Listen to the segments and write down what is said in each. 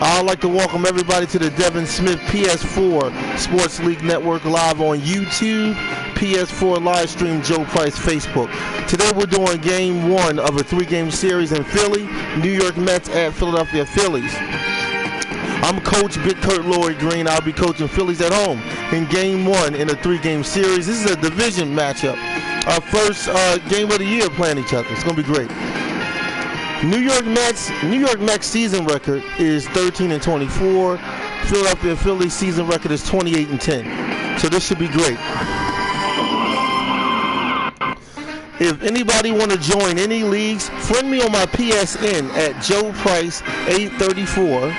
I'd like to welcome everybody to the Devin Smith PS4 Sports League Network live on YouTube, PS4 live stream, Joe Price Facebook. Today we're doing game one of a three-game series in Philly, New York Mets at Philadelphia Phillies. I'm Coach Big Kurt Lloyd Green. I'll be coaching Phillies at home in game one in a three-game series. This is a division matchup. Our first game of the year playing each other. It's going to be great. New York Mets season record is 13-24. Philadelphia Phillies season record is 28-10. So this should be great. If anybody want to join any leagues, friend me on my PSN at Joe Price 834.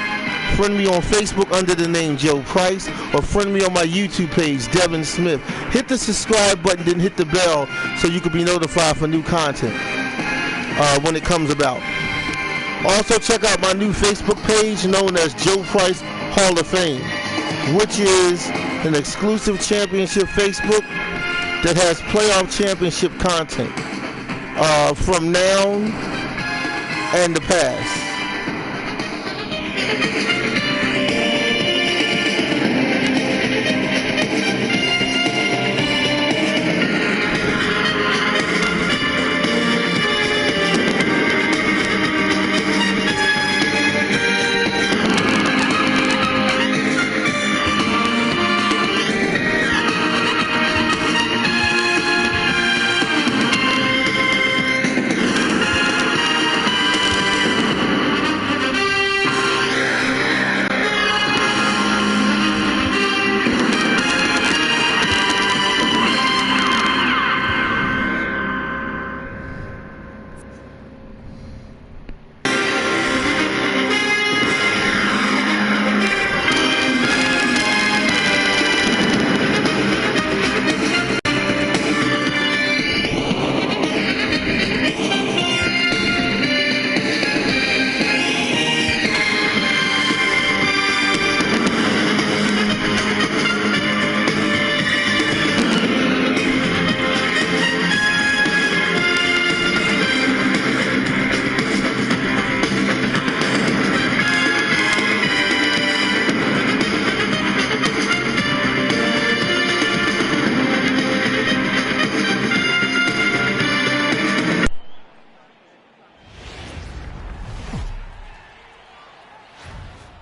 Friend me on Facebook under the name Joe Price, or friend me on my YouTube page, Devin Smith. Hit the subscribe button, then hit the bell so you can be notified for new content when it comes about. Also check out my new Facebook page known as Joe Price Hall of Fame, which is an exclusive championship Facebook that has playoff championship content from now and the past.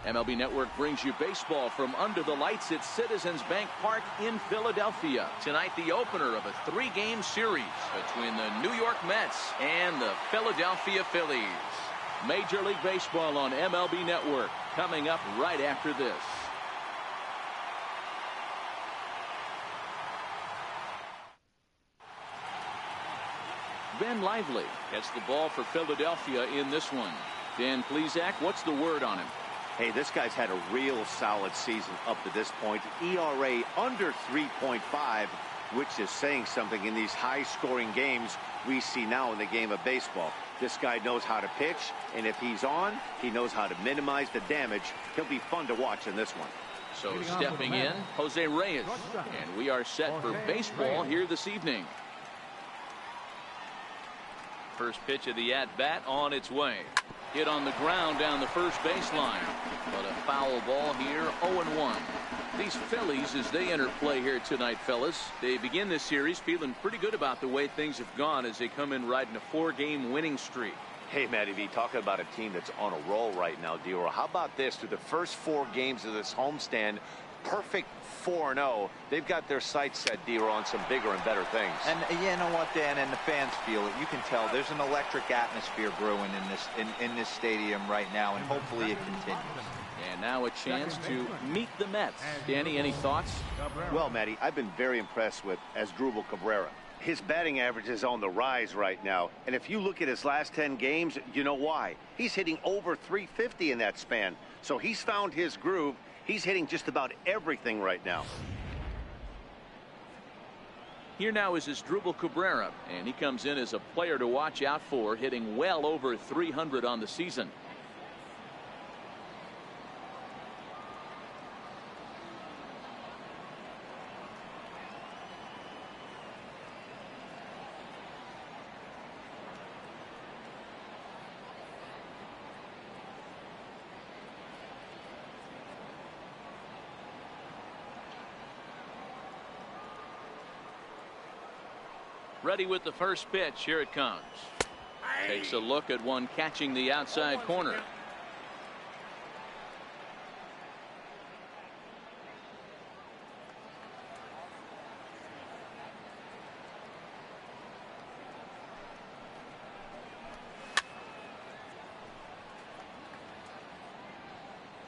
MLB Network brings you baseball from under the lights at Citizens Bank Park in Philadelphia. Tonight, the opener of a three-game series between the New York Mets and the Philadelphia Phillies. Major League Baseball on MLB Network coming up right after this. Ben Lively gets the ball for Philadelphia in this one. Dan Plesac, what's the word on him? Hey, this guy's had a real solid season up to this point. ERA under 3.5, which is saying something in these high-scoring games we see now in the game of baseball. This guy knows how to pitch, and if he's on, he knows how to minimize the damage. He'll be fun to watch in this one. So stepping in, Jose Reyes. And we are set for baseball here this evening. First pitch of the at-bat on its way. Hit on the ground down the first baseline. But a foul ball here, 0-1. These Phillies, as they enter play here tonight, fellas, they begin this series feeling pretty good about the way things have gone as they come in riding a 4-game winning streak. Hey, Matty V, talking about a team that's on a roll right now, D-Roll. How about this? Through the first 4 games of this homestand, perfect 4-0. They've got their sights set, D-Roll, on some bigger and better things. And you know what, Dan, and the fans feel it. You can tell there's an electric atmosphere brewing in this stadium right now, and hopefully it continues. And now a chance to meet the Mets. Danny, any thoughts? Well, Matty, I've been very impressed with Asdrubal Cabrera. his batting average is on the rise right now. And if you look at his last 10 games, you know why. He's hitting over 350 in that span. So he's found his groove. He's hitting just about everything right now. Here now is Asdrubal Cabrera, and he comes in as a player to watch out for, hitting well over 300 on the season. Ready with the first pitch. Here it comes. Takes a look at one catching the outside corner.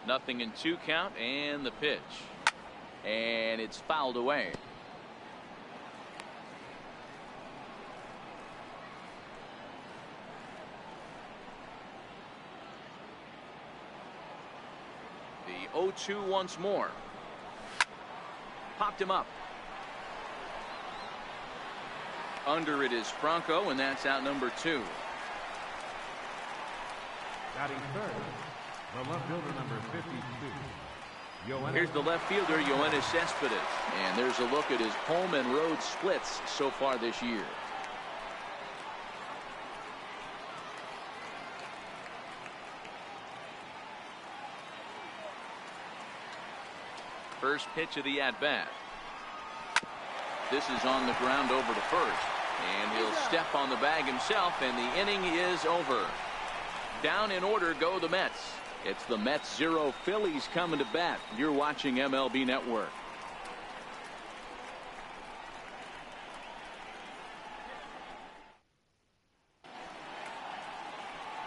Nothing in 2 count, and the pitch. And it's fouled away. The 0-2 once more. Popped him up. Under it is Franco, and that's out number 2. Batting third, the left fielder, number 52. Here's the left fielder, Yoenis Cespedes. And there's a look at his home and road splits so far this year. First pitch of the at-bat. This is on the ground over to first. And he'll step on the bag himself, and the inning is over. Down in order go the Mets. It's the Mets 0, Phillies coming to bat. You're watching MLB Network.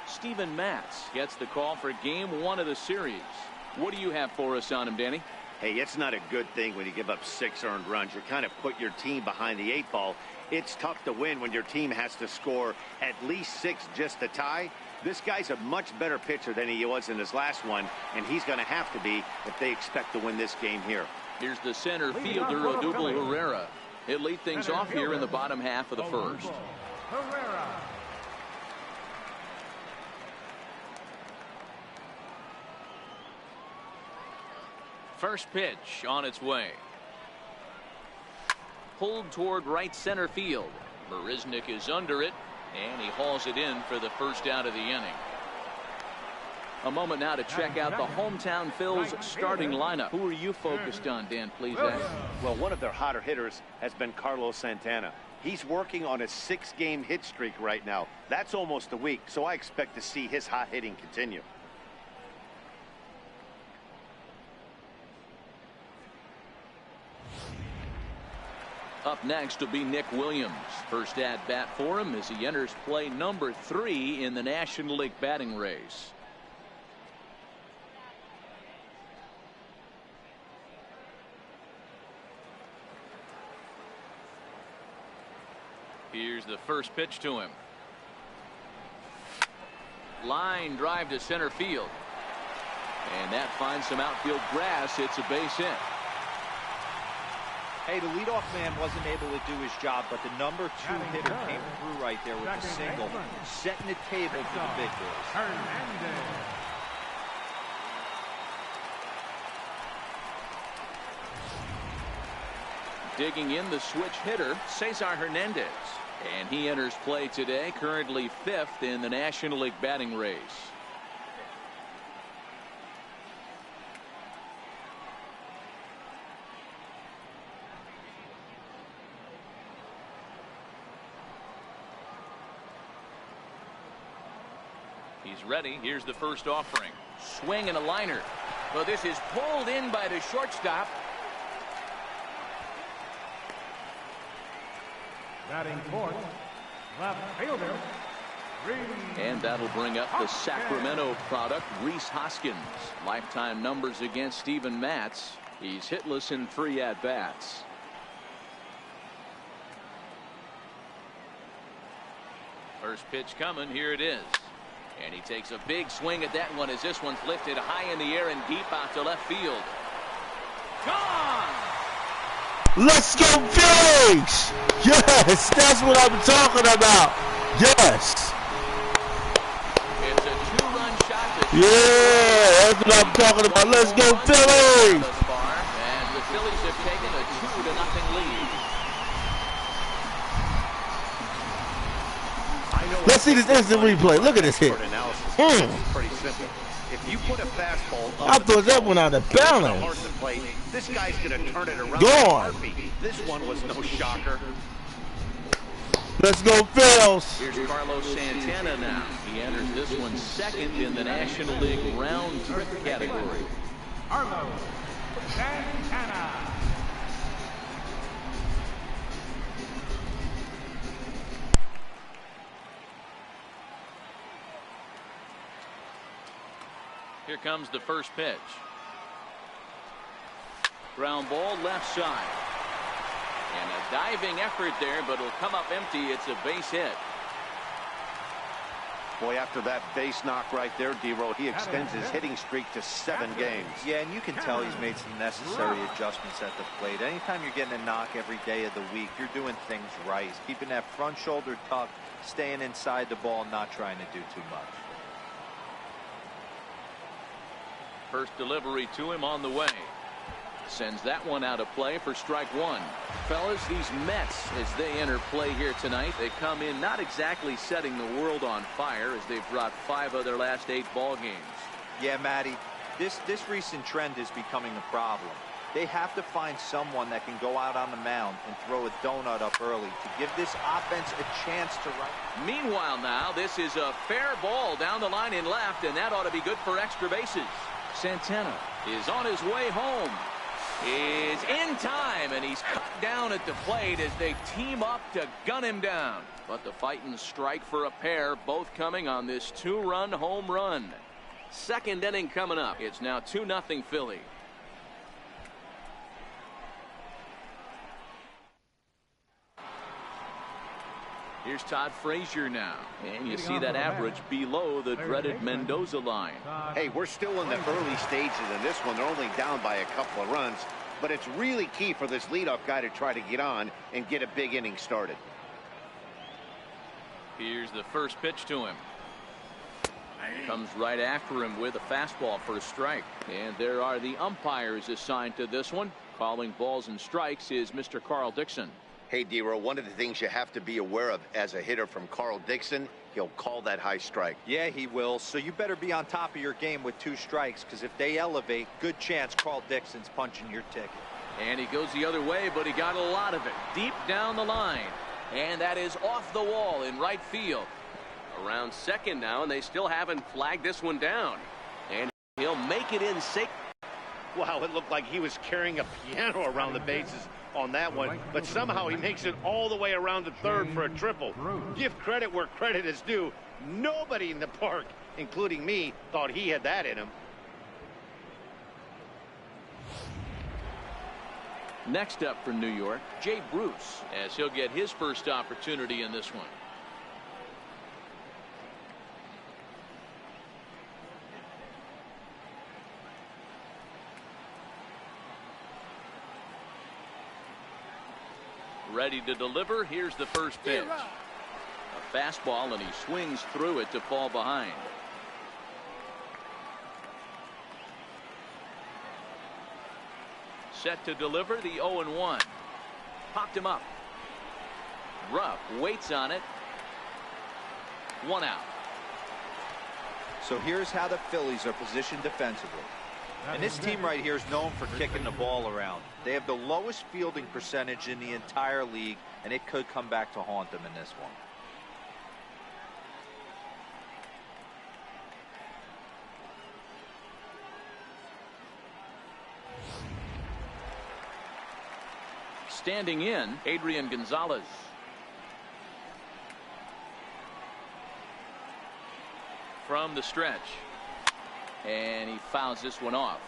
Steven Matz gets the call for game 1 of the series. What do you have for us on him, Danny? Hey, it's not a good thing when you give up 6 earned runs. You kind of put your team behind the 8 ball. It's tough to win when your team has to score at least 6 just to tie. This guy's a much better pitcher than he was in his last one, and he's going to have to be if they expect to win this game here. Here's the center fielder, Odubel Herrera. He'll lead things off here in the bottom half of the first. Herrera. First pitch on its way. Pulled toward right center field. Marisnick is under it, and he hauls it in for the first out of the inning. A moment now to check out the hometown Phil's starting lineup. Who are you focused on, Dan, please? Well, one of their hotter hitters has been Carlos Santana. He's working on a 6-game hit streak right now. That's almost a week, so I expect to see his hot hitting continue. Up next will be Nick Williams. First at bat for him as he enters play number 3 in the National League batting race. Here's the first pitch to him. Line drive to center field. And that finds some outfield grass. It's a base hit. Hey, the leadoff man wasn't able to do his job, but the number 2 hitter came through right there with the single, setting the table for the big boys. Digging in the switch hitter, Cesar Hernandez. And he enters play today, currently 5th in the National League batting race. He's ready. Here's the first offering. Swing and a liner. Well, this is pulled in by the shortstop. Batting fourth, left fielder, and that'll bring up the Sacramento product, Rhys Hoskins. Lifetime numbers against Steven Matz. He's hitless in 3 at-bats. First pitch coming. Here it is. And he takes a big swing at that one as this one's lifted high in the air and deep out to left field. Gone! Let's go Phillies! Yes, that's what I'm talking about. Yes. It's a two-run shot. Yeah, that's what I'm talking about. Let's go Phillies! Thus far, and the Phillies have taken a 2-0 lead. Let's see this instant replay. Look at this hit. Pretty simple. If you put a fastball I thought that one out of balance. This guy's going to turn it around. Gone. This one was no shocker. Let's go Phils. Here's Carlos Santana now. He enters this one second in the National League round trip category. Carlos Santana. Here comes the first pitch. Ground ball left side. And a diving effort there, but it'll come up empty. It's a base hit. Boy, after that base knock right there, D-Roll, he extends his hitting streak to 7 games. Yeah, and you can tell he's made some necessary adjustments at the plate. Anytime you're getting a knock every day of the week, you're doing things right. He's keeping that front shoulder tucked, staying inside the ball, not trying to do too much. First delivery to him on the way. Sends that one out of play for strike one. Fellas, these Mets, as they enter play here tonight, they come in not exactly setting the world on fire as they've dropped 5 of their last 8 ball games. Yeah, Matty, this recent trend is becoming a problem. They have to find someone that can go out on the mound and throw a donut up early to give this offense a chance to run. Meanwhile now, this is a fair ball down the line in left, and that ought to be good for extra bases. Santana is on his way home. Is in time, and he's cut down at the plate as they team up to gun him down. But the fighting strike for a pair, both coming on this 2-run home run. Second inning coming up. It's now 2-0 Philly. Here's Todd Frazier now, and you see that average below the dreaded Mendoza line. Hey, we're still in the early stages in this one. They're only down by a couple of runs, but it's really key for this leadoff guy to try to get on and get a big inning started. Here's the first pitch to him. Comes right after him with a fastball for a strike. And there are the umpires assigned to this one. Calling balls and strikes is Mr. Carl Dixon. Hey, D-Roll, one of the things you have to be aware of as a hitter from Carl Dixon, he'll call that high strike. Yeah, he will. So you better be on top of your game with 2 strikes, because if they elevate, good chance Carl Dixon's punching your ticket. And he goes the other way, but he got a lot of it deep down the line. And that is off the wall in right field. Around second now, and they still haven't flagged this one down. And he'll make it in safe. Wow, it looked like he was carrying a piano around the bases on that one, but somehow he makes it all the way around to third for a triple. Give credit where credit is due. Nobody in the park, including me, thought he had that in him. Next up for New York, Jay Bruce, as he'll get his first opportunity in this one. Ready to deliver. Here's the first pitch. A fastball, and he swings through it to fall behind. Set to deliver the 0-1. Popped him up. Rupp waits on it. 1 out. So here's how the Phillies are positioned defensively. And this team right here is known for kicking the ball around. They have the lowest fielding percentage in the entire league, and it could come back to haunt them in this one. Standing in, Adrian Gonzalez. From the stretch. And he fouls this one off.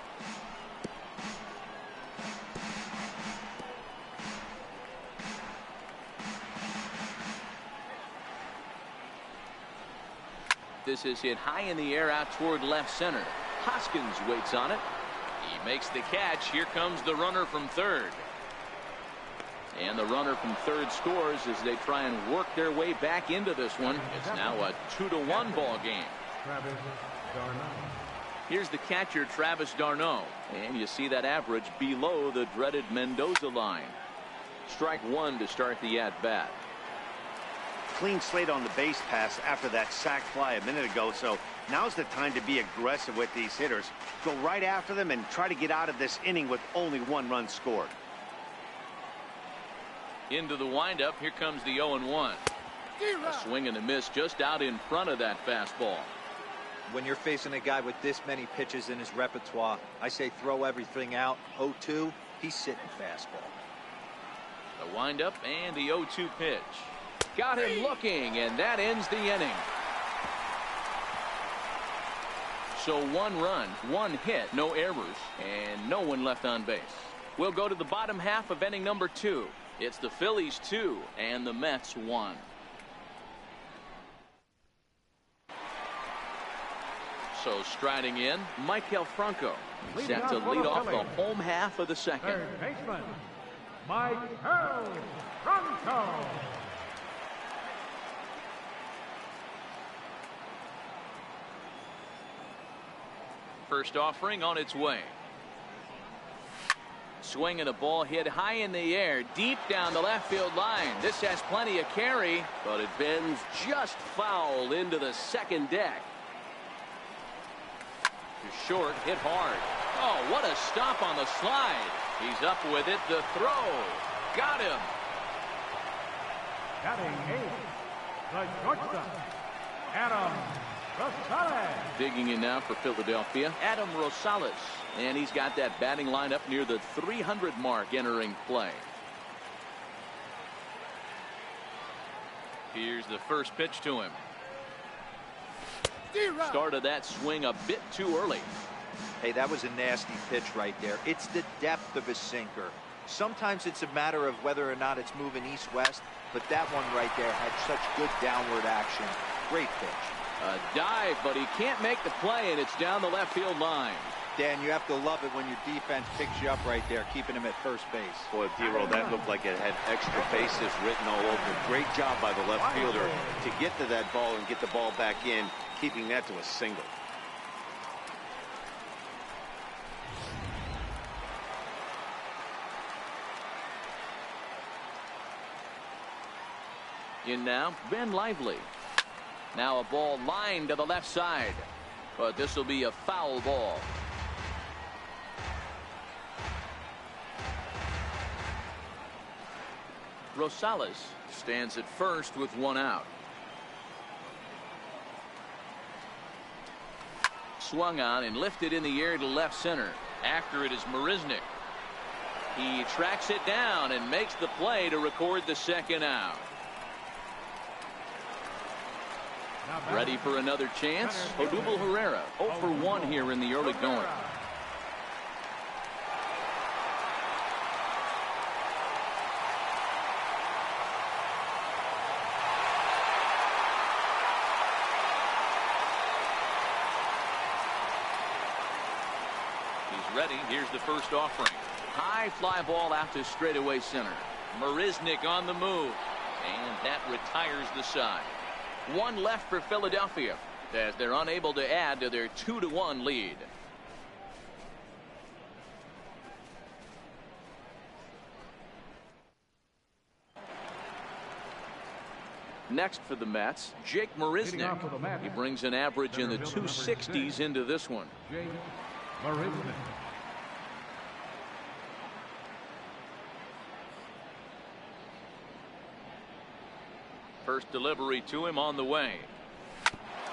This is hit high in the air out toward left center. Hoskins waits on it. He makes the catch. Here comes the runner from third. And the runner from third scores as they try and work their way back into this one. It's now a 2-1 ball game. Here's the catcher, Travis d'Arnaud. And you see that average below the dreaded Mendoza line. Strike one to start the at-bat. Clean slate on the base pass after that sac fly a minute ago, so now's the time to be aggressive with these hitters. Go right after them and try to get out of this inning with only 1 run scored. Into the windup. Here comes the 0-1. A swing and a miss just out in front of that fastball. When you're facing a guy with this many pitches in his repertoire, I say throw everything out. 0-2, he's sitting fastball. The windup and the 0-2 pitch. Got him looking, and that ends the inning. So 1 run, 1 hit, no errors, and no one left on base. We'll go to the bottom half of inning number 2. It's the Phillies 2 and the Mets 1. So striding in, Maikel Franco set to lead off the home half of the second. Third baseman, Maikel Franco. First offering on its way. Swing and a ball hit high in the air, deep down the left field line. This has plenty of carry, but it bends just foul into the second deck. Short, hit hard. Oh, what a stop on the slide. He's up with it. The throw. Got him. Batting 8th, the shortstop, Adam Rosales. Digging in now for Philadelphia, Adam Rosales. And he's got that batting lineup near the 300 mark entering play. Here's the first pitch to him. Started that swing a bit too early. Hey, that was a nasty pitch right there. It's the depth of his sinker. Sometimes it's a matter of whether or not it's moving east-west, but that one right there had such good downward action. Great pitch. A dive, but he can't make the play, and it's down the left field line. Dan, you have to love it when your defense picks you up right there, keeping him at first base. Boy, D-Roll, that looked like it had extra bases written all over. Great job by the left fielder to get to that ball and get the ball back in, keeping that to a single. In now, Ben Lively. Now a ball lined to the left side, but this will be a foul ball. Rosales stands at first with 1 out. Swung on and lifted in the air to left center. After it is Marisnick. He tracks it down and makes the play to record the second out. Ready for another chance? Odubel Herrera 0 for 1 here in the early going. He's ready. Here's the first offering. High fly ball out to straightaway center. Marisnick on the move, and that retires the side. 1 left for Philadelphia as they're unable to add to their 2-1 lead. Next for the Mets, Jake Marisnick. He brings an average in the 260s into this one. Jake Marisnick. First delivery to him on the way.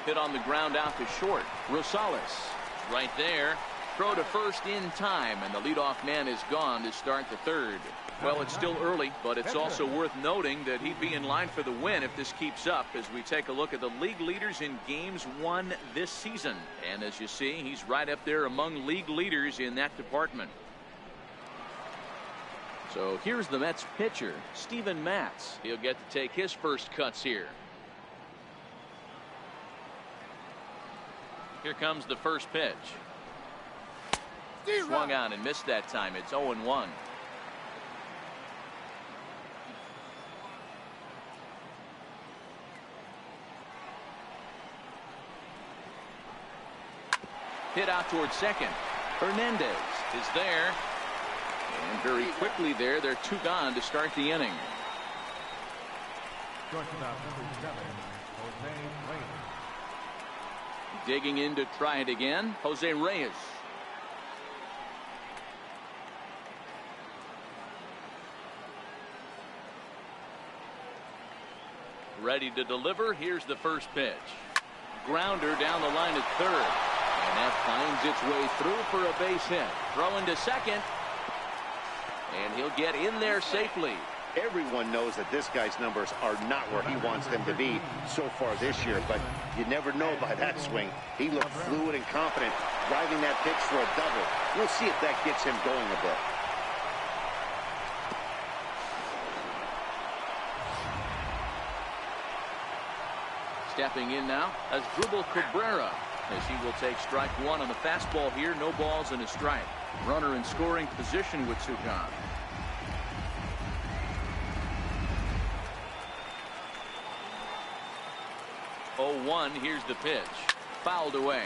Hit on the ground out to short. Rosales right there. Throw to first in time, and the leadoff man is gone to start the third. Well, it's still early, but it's also worth noting that he'd be in line for the win if this keeps up as we take a look at the league leaders in games won this season. And as you see, he's right up there among league leaders in that department. So here's the Mets pitcher, Steven Matz. He'll get to take his first cuts here. Here comes the first pitch. Swung on and missed that time. It's 0-1. Hit out towards second. Hernandez is there. And very quickly they're 2 gone to start the inning. Shortstop number 7, Jose Reyes. Digging in to try it again, Jose Reyes. Ready to deliver. Here's the first pitch. Grounder down the line at third. And that finds its way through for a base hit. Throwing to second. And he'll get in there safely. Everyone knows that this guy's numbers are not where he wants them to be so far this year, but you never know by that swing. He looked fluid and confident, driving that pitch for a double. We'll see if that gets him going a bit. Stepping in now as Dribble Cabrera, as he will take strike 1 on the fastball here. No balls and a strike. Runner in scoring position with 2 gone. 0-1. Here's the pitch. Fouled away.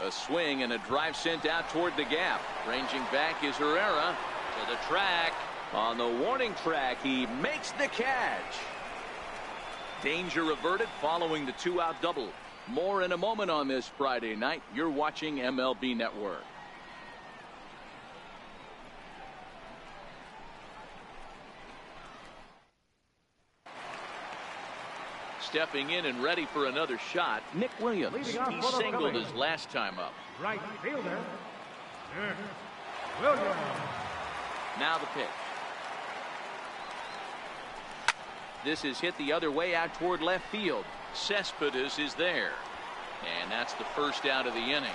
A swing and a drive sent out toward the gap. Ranging back is Herrera to the track. On the warning track, he makes the catch. Danger averted following the 2-out double. More in a moment on this Friday night. You're watching MLB Network. Stepping in and ready for another shot, Nick Williams. He singled his last time up. Right fielder, Nick Williams. Now the pitch. This is hit the other way out toward left field. Cespedes is there. And that's the first out of the inning.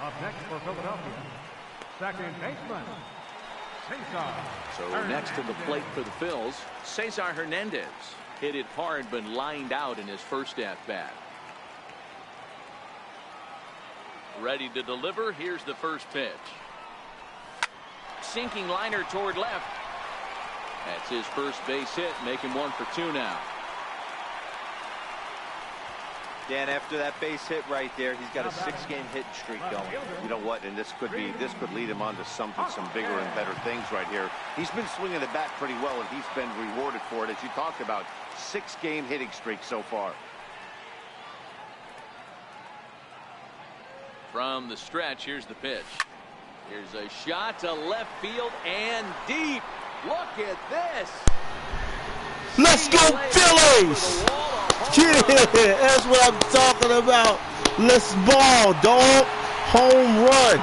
Up next for Philadelphia, second baseman, Cesar. So next to the plate for the Phils, Cesar Hernandez. Hit it hard but lined out in his first at-bat. Ready to deliver. Here's the first pitch. Sinking liner toward left. That's his first base hit, making 1 for 2 now. Dan, after that base hit right there, he's got a 6-game hitting streak going. You know what? And this could lead him on to some bigger and better things right here. He's been swinging the bat pretty well, and he's been rewarded for it, as you talked about. 6-game hitting streak so far. From the stretch, here's the pitch. Here's a shot to left field and deep. Look at this. Let's go Phillies! Yeah, that's what I'm talking about. Let's ball, dog. Home run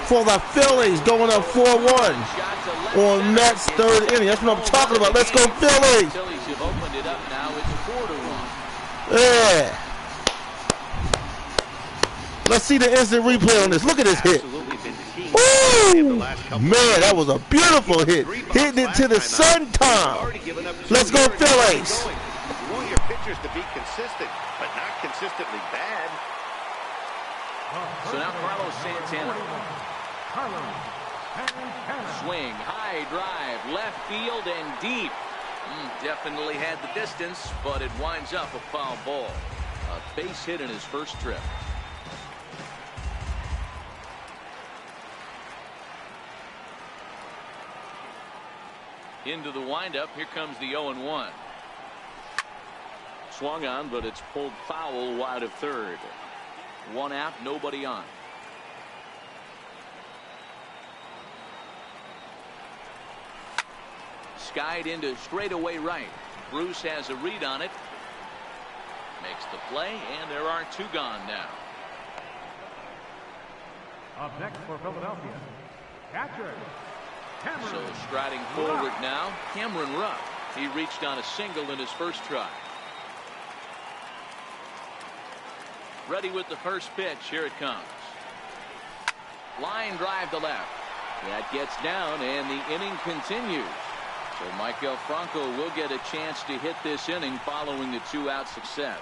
for the Phillies, going up 4-1 on Matt's 3rd inning. That's what I'm talking about. Let's go Phillies! Phillies have opened it up now. It's 4-1. Yeah. Let's see the instant replay on this. Look at this hit. Ooh, man, that was a beautiful hit. Hitting it to the sun, Tom. Let's go Phillies. You want your pitchers to be consistent, but not consistently bad. So now Carlos Santana. Carlos. Swing, high drive, left field and deep. Definitely had the distance, but it winds up a foul ball. A base hit in his first trip. Into the windup. Here comes the 0-1. Swung on, but it's pulled foul wide of third. 1 out, nobody on. Skied into straightaway right. Bruce has a read on it. Makes the play, and there are 2 gone now. Up next for Philadelphia, catcher, Cameron. So striding forward now, Cameron Rupp. He reached on a single in his first try. Ready with the first pitch. Here it comes. Line drive to left. That gets down, and the inning continues. So Maikel Franco will get a chance to hit this inning following the 2-out success.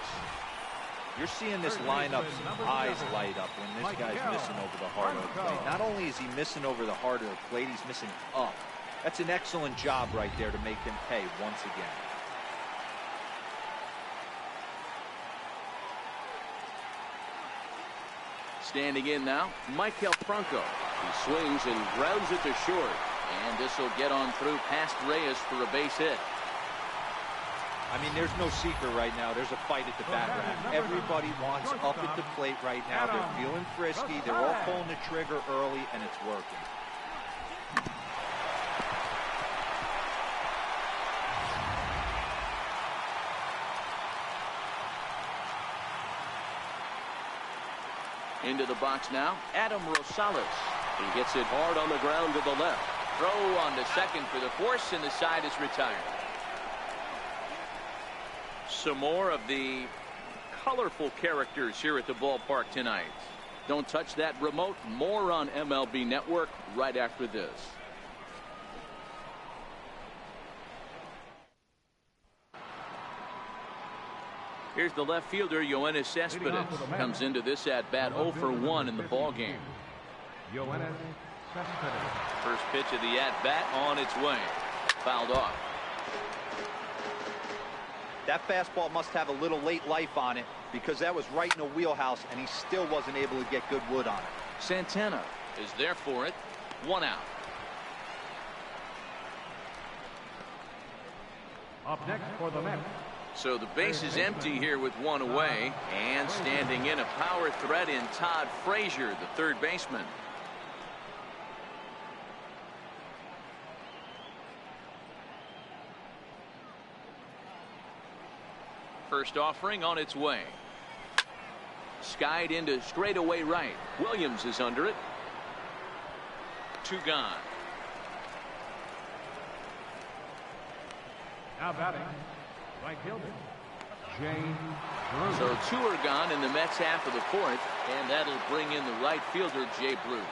You're seeing this lineup's eyes light up when this guy's missing over the heart of the plate. Not only is he missing over the heart of the plate, he's missing up. That's an excellent job right there to make him pay once again. Standing in now, Maikel Franco. He swings and grounds it to short. And this will get on through past Reyes for a base hit. I mean, there's no secret right now. There's a fight at the bat rack. Everybody wants up at the plate right now. They're feeling frisky. They're all pulling the trigger early, and it's working. Into the box now, Adam Rosales. He hits it hard on the ground to the left. Throw on to second for the force, and the side is retired. Some more of the colorful characters here at the ballpark tonight. Don't touch that remote. More on MLB Network right after this. Here's the left fielder, Yoenis Cespedes. Comes into this at-bat 0 for 1 in the ballgame. Yoenis Cespedes. First pitch of the at-bat on its way. Fouled off. That fastball must have a little late life on it because that was right in the wheelhouse, and he still wasn't able to get good wood on it. Santana is there for it. 1 out. Up next for the Mets. So the base is empty here with 1 away, and standing in a power threat in Todd Frazier, the third baseman. First offering on its way. Skied into straightaway right. Williams is under it. 2 gone. Now batting, right fielder, James Bruce. So 2 are gone in the Mets half of the 4th, and that'll bring in the right fielder, Jay Bruce.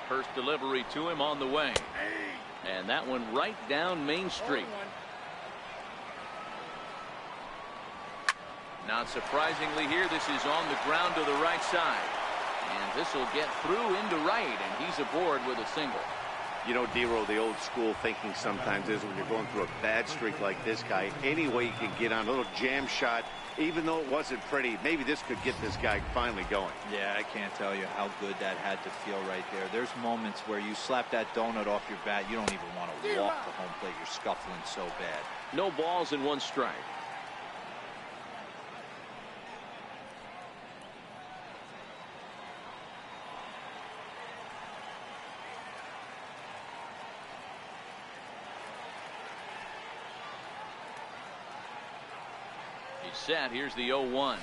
First delivery to him on the way. And that one right down Main Street. Not surprisingly here, this is on the ground to the right side. And this will get through into right, and he's aboard with a single. You know, Dero, the old school thinking sometimes is when you're going through a bad streak like this guy, any way you can get on a little jam shot, even though it wasn't pretty, maybe this could get this guy finally going. Yeah, I can't tell you how good that had to feel right there. There's moments where you slap that donut off your bat, you don't even want to walk to home plate. You're scuffling so bad. No balls and 1 strike. Set. Here's the 0-1.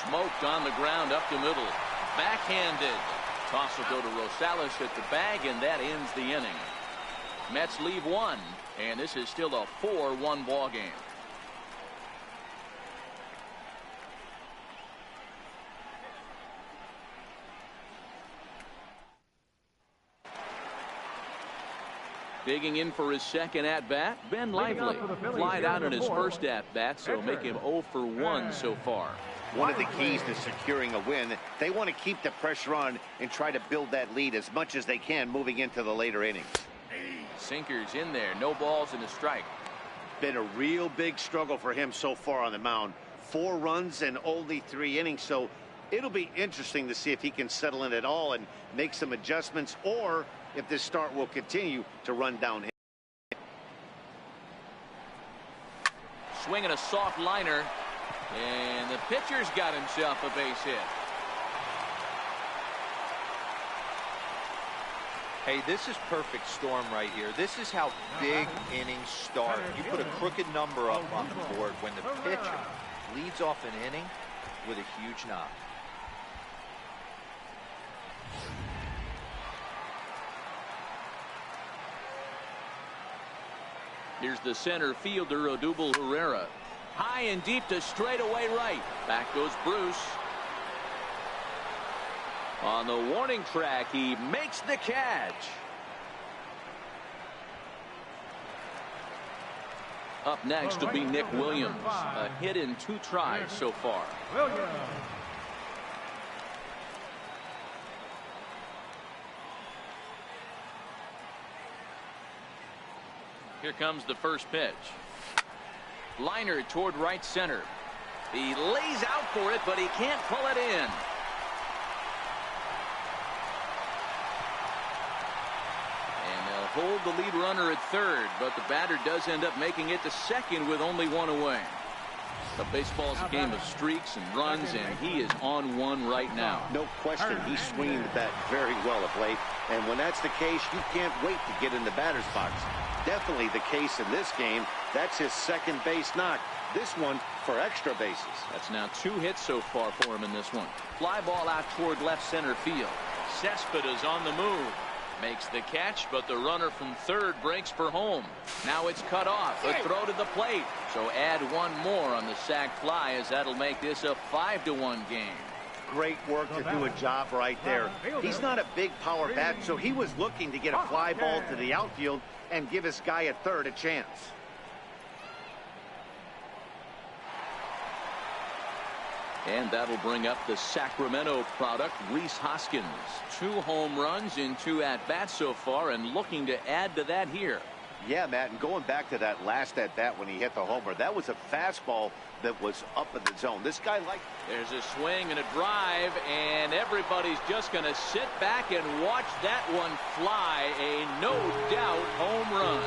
Smoked on the ground up the middle. Backhanded. Toss will go to Rosales at the bag, and that ends the inning. Mets leave 1, and this is still a 4-1 ball game. Digging in for his second at-bat, Ben Lively. Flied out in his first at-bat, so make him 0 for 1 so far. One of the keys to securing a win, they want to keep the pressure on and try to build that lead as much as they can moving into the later innings. Sinkers in there, no balls and a strike. Been a real big struggle for him so far on the mound. 4 runs and only 3 innings, so it'll be interesting to see if he can settle in at all and make some adjustments, or if this start will continue to run downhill. Swinging a soft liner, and the pitcher's got himself a base hit. Hey, this is perfect storm right here. This is how big innings start. You put a crooked number up on the board when the pitcher leads off an inning with a huge knock. Here's the center fielder, Odubel Herrera. High and deep to straightaway right. Back goes Bruce. On the warning track, he makes the catch. Up next will be Nick Williams. A hit in 2 tries so far. Williams. Here comes the first pitch. Liner toward right center. He lays out for it, but he can't pull it in. And they'll hold the lead runner at third, but the batter does end up making it to second with only 1 away. The baseball's a game of streaks and runs, and he is on one right now. No question, he's swinging the bat very well of late, and when that's the case, you can't wait to get in the batter's box. Definitely the case in this game. That's his second base knock. This one for extra bases. That's now 2 hits so far for him in this one. Fly ball out toward left center field. Cespedes on the move. Makes the catch, but the runner from third breaks for home. Now it's cut off. A throw to the plate. So add 1 more on the sac fly, as that'll make this a 5-1 game. Great work to do a job right there. He's not a big power bat, so he was looking to get a fly ball to the outfield and give his guy at third a chance. And that'll bring up the Sacramento product, Rhys Hoskins. 2 home runs in 2 at-bats so far, and looking to add to that here. Yeah, Matt, and going back to that last at-bat when he hit the homer, that was a fastball that was up in the zone. This guy liked... There's a swing and a drive, and everybody's just going to sit back and watch that one fly. A no-doubt home run.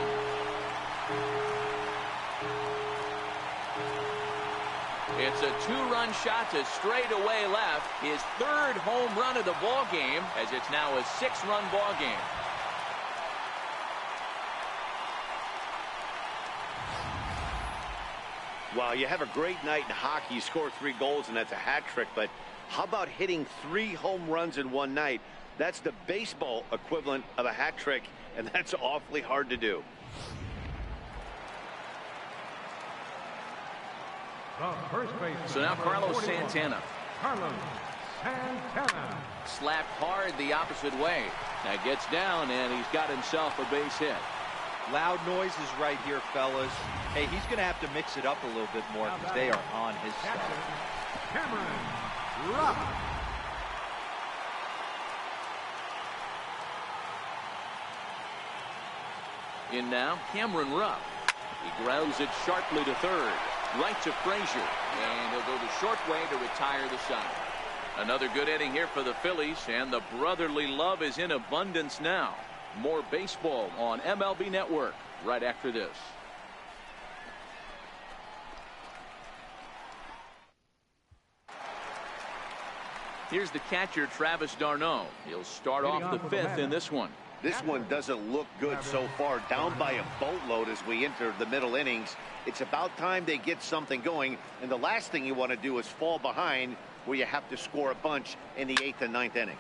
It's a 2-run shot to straightaway left. His 3rd home run of the ball game, as it's now a 6-run ball game. Well, you have a great night in hockey. You score 3 goals, and that's a hat trick. But how about hitting 3 home runs in one night? That's the baseball equivalent of a hat trick, and that's awfully hard to do. The first baseman. So now Carlos Santana. Carlos Santana. Slapped hard the opposite way. Now gets down, and he's got himself a base hit. Loud noises right here, fellas. Hey, he's going to have to mix it up a little bit more because they are on his side. Cameron Rupp. In now, Cameron Rupp. He grounds it sharply to third. Right to Frazier. And he'll go the short way to retire the side. Another good inning here for the Phillies, and the brotherly love is in abundance now. More baseball on MLB Network right after this. Here's the catcher, Travis d'Arnaud. He'll start off the 5th in this one. This one doesn't look good so far. Down by a boatload as we enter the middle innings. It's about time they get something going, and the last thing you want to do is fall behind where you have to score a bunch in the 8th and 9th inning.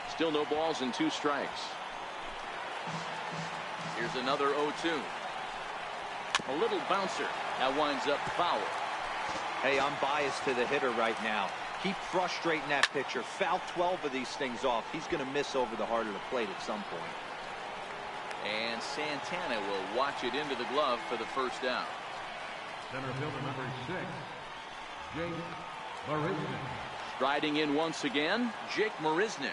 Still no balls and 2 strikes. Here's another 0-2. A little bouncer. That winds up foul. Hey, I'm biased to the hitter right now. Keep frustrating that pitcher. Foul 12 of these things off. He's going to miss over the heart of the plate at some point. And Santana will watch it into the glove for the first down. Center fielder number 6, Jake Marisnick. Striding in once again, Jake Marisnick.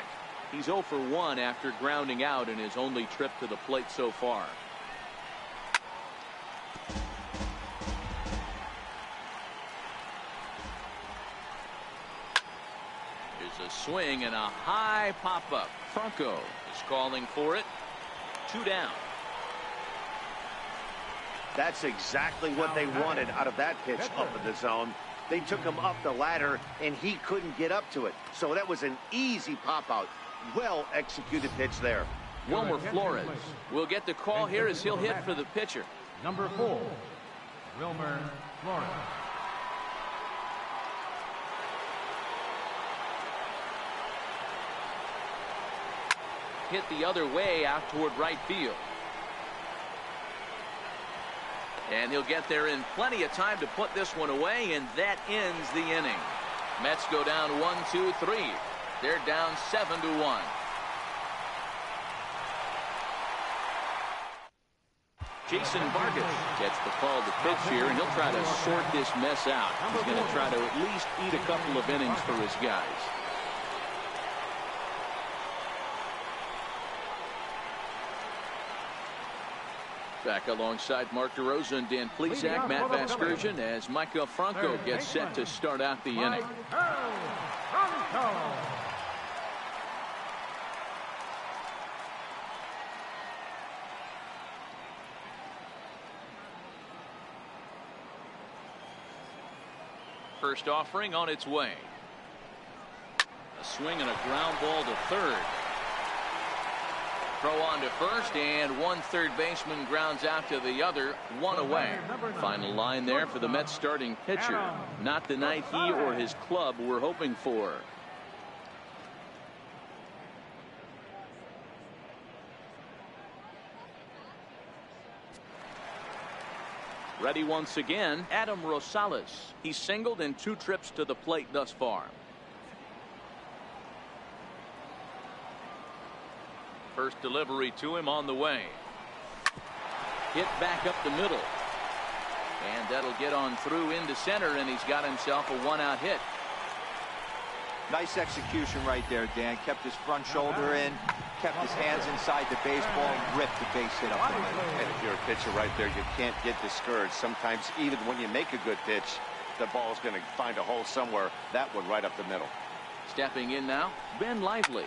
He's 0 for 1 after grounding out in his only trip to the plate so far. There's a swing and a high pop-up. Franco is calling for it. 2 down. That's exactly what they wanted out of that pitch up in the zone. They took him up the ladder, and he couldn't get up to it. So that was an easy pop-out. Well-executed pitch there. Wilmer Flores will get the call here as he'll hit for the pitcher. Number 4, Wilmer Flores. Hit the other way out toward right field. And he'll get there in plenty of time to put this one away, and that ends the inning. Mets go down 1-2-3. They're down 7-1. Jason Vargas gets the call to pitch here, and he'll try to sort this mess out. He's going to try to at least eat a couple of innings for his guys. Back alongside Mark DeRosa and Dan Plesac, Matt Vasgersian, as Micah Franco gets set to start out the inning. First offering on its way. A swing and a ground ball to third. Throw on to first, and one third baseman grounds out to the other, one away. Final line there for the Mets starting pitcher. Not the night he or his club were hoping for. Ready once again, Adam Rosales. He's singled in 2 trips to the plate thus far. First delivery to him on the way. Hit back up the middle. And that'll get on through into center, and he's got himself a 1-out hit. Nice execution right there, Dan. Kept his front shoulder in, kept his hands inside the baseball, and ripped the base hit up the middle. And if you're a pitcher right there, you can't get discouraged. Sometimes even when you make a good pitch, the ball's going to find a hole somewhere. That one right up the middle. Stepping in now, Ben Lively.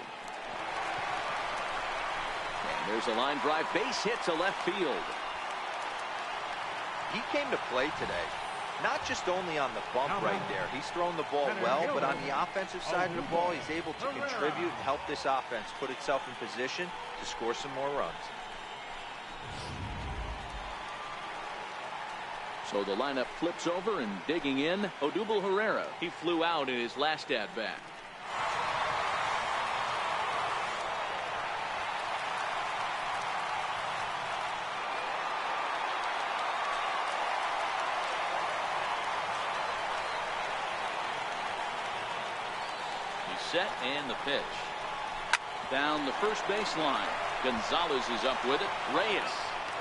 And there's a line drive base hit to left field. He came to play today, not just only on the bump right there. He's thrown the ball well, but on the offensive side of the ball, he's able to contribute and help this offense put itself in position to score some more runs. So the lineup flips over, and digging in, Odubel Herrera. He flew out in his last at-bat. Set and the pitch. Down the first baseline. Gonzalez is up with it. Reyes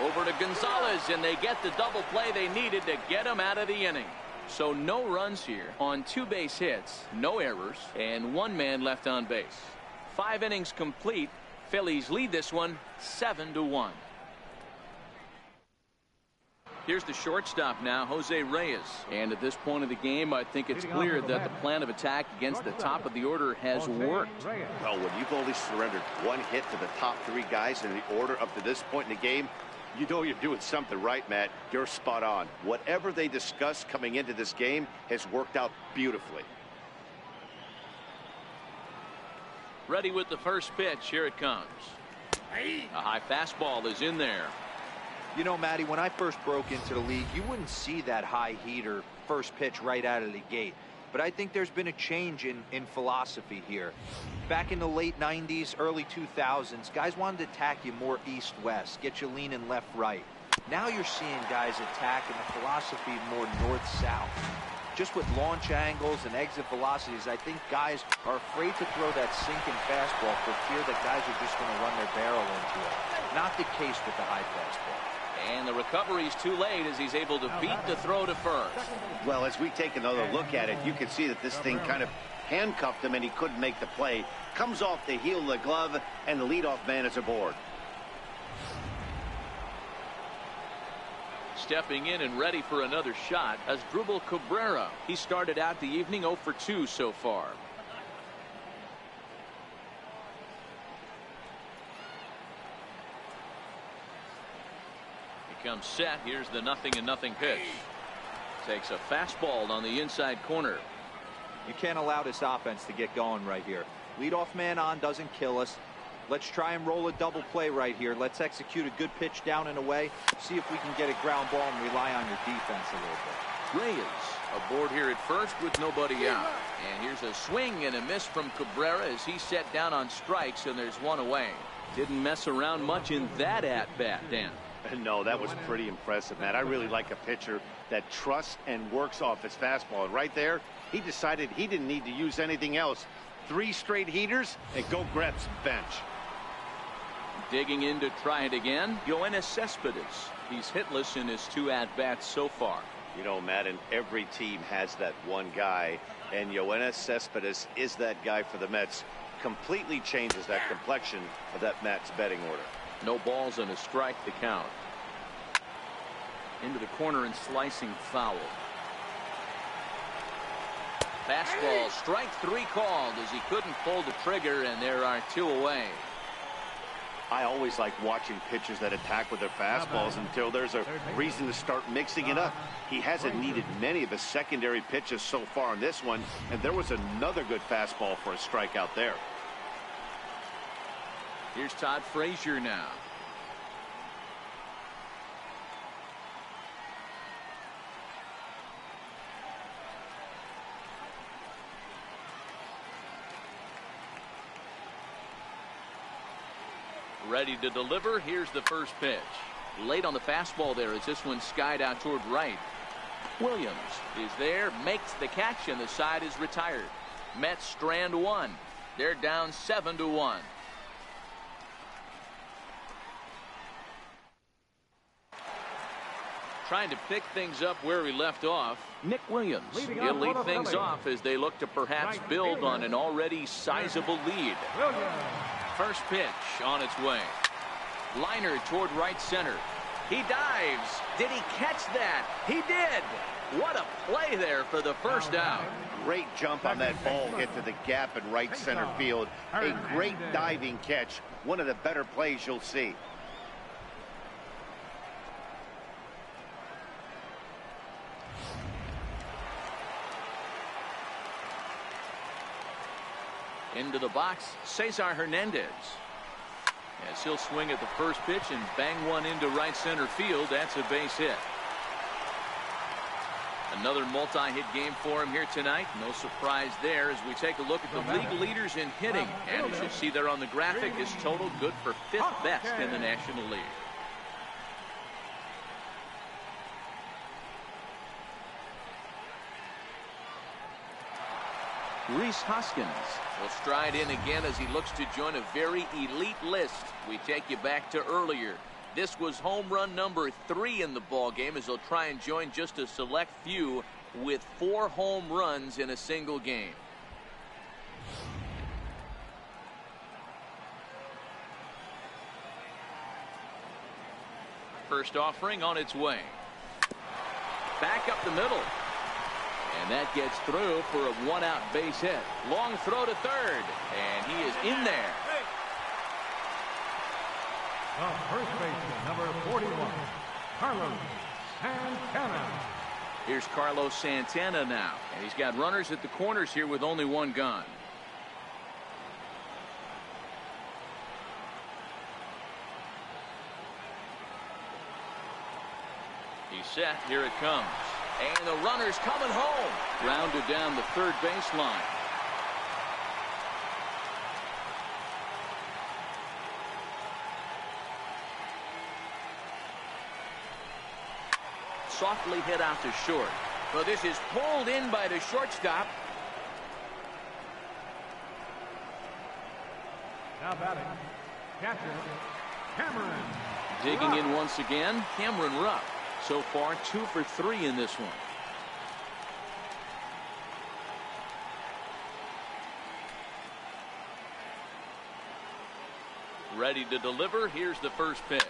over to Gonzalez, and they get the double play they needed to get him out of the inning. So no runs here on 2 base hits, no errors, and 1 man left on base. 5 innings complete. Phillies lead this one 7-1. Here's the shortstop now, Jose Reyes. And at this point of the game, I think it's clear that the plan of attack against the top of the order has worked. Well, when you've only surrendered 1 hit to the top 3 guys in the order up to this point in the game, you know you're doing something right, Matt. You're spot on. Whatever they discussed coming into this game has worked out beautifully. Ready with the first pitch. Here it comes. A high fastball is in there. You know, Matty, when I first broke into the league, you wouldn't see that high heater first pitch right out of the gate. But I think there's been a change in philosophy here. Back in the late 90s, early 2000s, guys wanted to attack you more east-west, get you leaning left-right. Now you're seeing guys attack in the philosophy more north-south. Just with launch angles and exit velocities, I think guys are afraid to throw that sinking fastball for fear that guys are just going to run their barrel into it. Not the case with the high fastball. And the recovery's too late as he's able to beat the throw to first. Well, as we take another look at it, you can see that this thing kind of handcuffed him and he couldn't make the play. Comes off the heel of the glove, and the leadoff man is aboard. Stepping in and ready for another shot as Asdrubal Cabrera. He started out the evening 0 for 2 so far. He comes set. Here's the 0-0 pitch. Takes a fastball on the inside corner. You can't allow this offense to get going right here. Leadoff man on doesn't kill us. Let's try and roll a double play right here. Let's execute a good pitch down and away. See if we can get a ground ball and rely on your defense a little bit. Reyes aboard here at first with nobody out. And here's a swing and a miss from Cabrera as he's set down on strikes, and there's one away. Didn't mess around much in that at-bat, Dan. No, that was pretty impressive, Matt. I really like a pitcher that trusts and works off his fastball. And right there, he decided he didn't need to use anything else. 3 straight heaters and go grab some bench. Digging in to try it again, Yoenis Cespedes. He's hitless in his 2 at-bats so far. You know, Matt, and every team has that one guy, and Yoenis Cespedes is that guy for the Mets. Completely changes that complexion of that Mets betting order. No balls and a strike to count. Into the corner and slicing foul. Fastball, strike 3 called as he couldn't pull the trigger, and there are 2 away. I always like watching pitchers that attack with their fastballs until there's a reason to start mixing it up. He hasn't needed many of his secondary pitches so far in this one, and there was another good fastball for a strikeout there. Here's Todd Frazier now. Ready to deliver. Here's the first pitch. Late on the fastball there as this one skied out toward right. Williams is there, makes the catch, and the side is retired. Mets strand 1. They're down 7-1. Trying to pick things up where we left off. Nick Williams. He'll lead things off as they look to perhaps build on an already sizable lead. First pitch on its way. Liner toward right center. He dives. Did he catch that? He did. What a play there for the first out. Great jump on that ball hit to the gap in right center field. A great diving catch. One of the better plays you'll see. Into the box, Cesar Hernandez. As he'll swing at the first pitch and bang one into right center field. That's a base hit. Another multi-hit game for him here tonight. No surprise there as we take a look at the league leaders in hitting. And as you see there on the graphic, his total good for 5th best in the National League. Rhys Hoskins will stride in again as he looks to join a very elite list. We take you back to earlier. This was home run number 3 in the ball game as he'll try and join just a select few with 4 home runs in a single game. First offering on its way. Back up the middle. And that gets through for a 1-out base hit. Long throw to third. And he is in there. The first baseman, number 41, Carlos Santana. Here's Carlos Santana now. And he's got runners at the corners here with only 1 gone. He's set. Here it comes. And the runner's coming home. Grounded down the third baseline. Softly hit out to short. So this is pulled in by the shortstop. Now batting, catcher, Cameron. Digging in once again, Cameron Rupp. So far, 2 for 3 in this one. Ready to deliver. Here's the first pitch.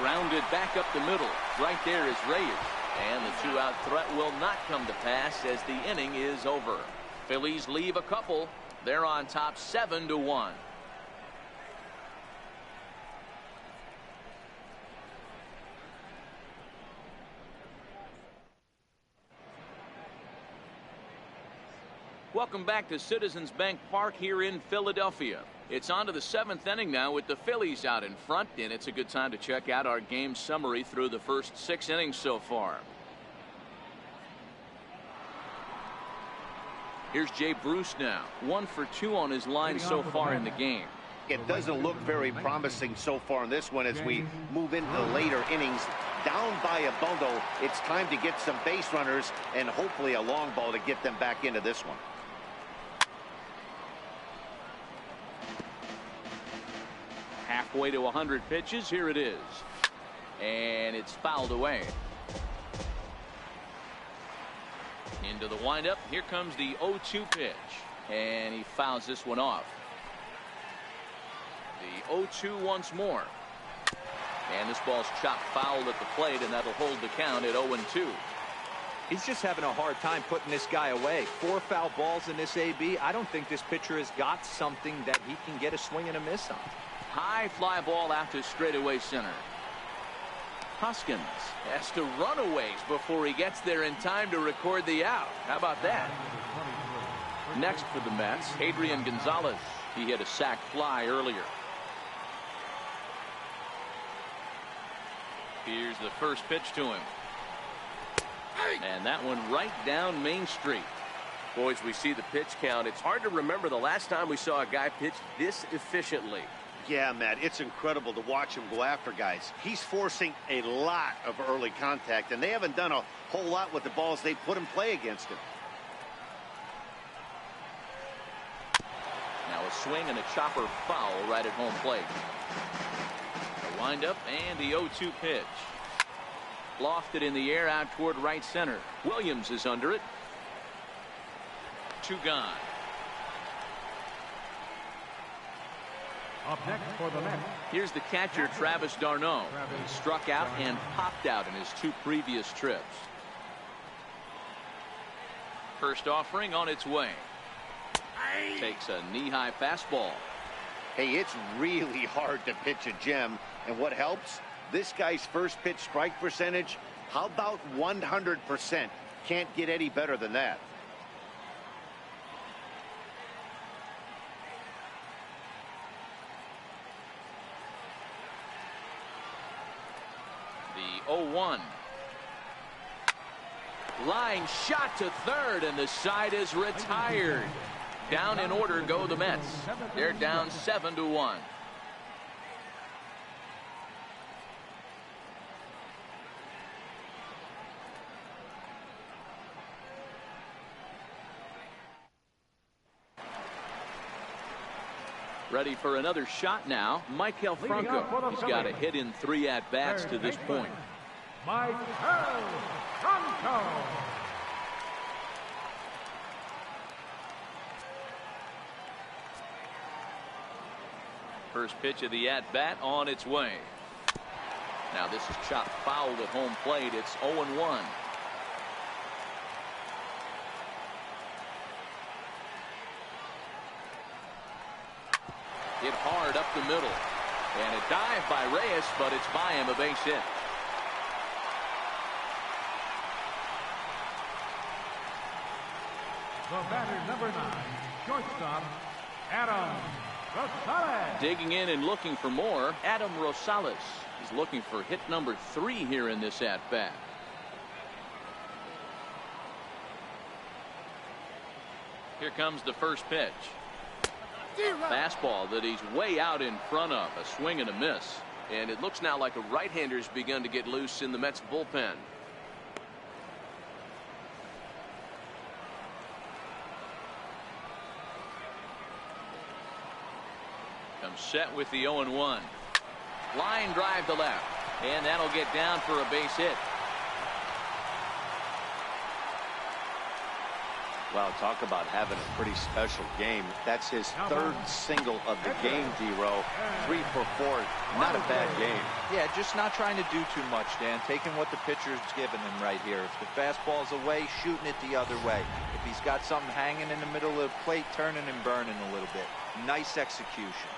Grounded back up the middle. Right there is Reyes. And the 2-out threat will not come to pass as the inning is over. Phillies leave a couple. They're on top 7-1. Welcome back to Citizens Bank Park here in Philadelphia. It's on to the 7th inning now with the Phillies out in front, and it's a good time to check out our game summary through the first 6 innings so far. Here's Jay Bruce now. 1 for 2 on his line so far in the game. It doesn't look very promising so far in this one as we move into the later innings. Down by a bundle, it's time to get some base runners and hopefully a long ball to get them back into this one. Halfway to 100 pitches. Here it is. And it's fouled away. Into the windup. Here comes the 0-2 pitch. And he fouls this one off. The 0-2 once more. And this ball's chopped foul at the plate, and that'll hold the count at 0-2. He's just having a hard time putting this guy away. 4 foul balls in this AB. I don't think this pitcher has got something that he can get a swing and a miss on. High fly ball out to straightaway center. Hoskins has to run a ways before he gets there in time to record the out. How about that? Next for the Mets, Adrian Gonzalez. He hit a sac fly earlier. Here's the first pitch to him. And that one right down Main Street. Boys, we see the pitch count. It's hard to remember the last time we saw a guy pitch this efficiently. Yeah, Matt, it's incredible to watch him go after guys. He's forcing a lot of early contact, and they haven't done a whole lot with the balls they put in play against him. Now a swing and a chopper foul right at home plate. The windup and the 0-2 pitch. Lofted in the air out toward right center. Williams is under it. 2 gone. Up next for the Mets. Here's the catcher, Travis d'Arnaud. He struck out and popped out in his 2 previous trips. First offering on its way. Takes a knee-high fastball. Hey, it's really hard to pitch a gem, and what helps? This guy's first pitch strike percentage, how about 100%? Can't get any better than that. The 0-1. Line shot to third, and the side is retired. Down in order go the Mets. They're down 7-1. Ready for another shot now. Michael Franco. He's got a hit in 3 at-bats to this point. Michael Franco. First pitch of the at-bat on its way. Now this is chopped foul at home plate. It's 0-1. Hit hard up the middle. And a dive by Reyes, but it's by him, a base hit. The batter, number 9, shortstop, Adam Rosales. Digging in and looking for more, Adam Rosales. He's looking for hit number 3 here in this at-bat. Here comes the first pitch. Fastball that he's way out in front of. A swing and a miss. And it looks now like a right-hander's begun to get loose in the Mets bullpen. Comes set with the 0-1. Line drive to left. And that'll get down for a base hit. Wow, talk about having a pretty special game. That's his 3rd single of the game, D-Row. 3 for 4. Not a bad game. Yeah, just not trying to do too much, Dan. Taking what the pitcher's giving him right here. If the fastball's away, shooting it the other way. If he's got something hanging in the middle of the plate, turning and burning a little bit. Nice execution.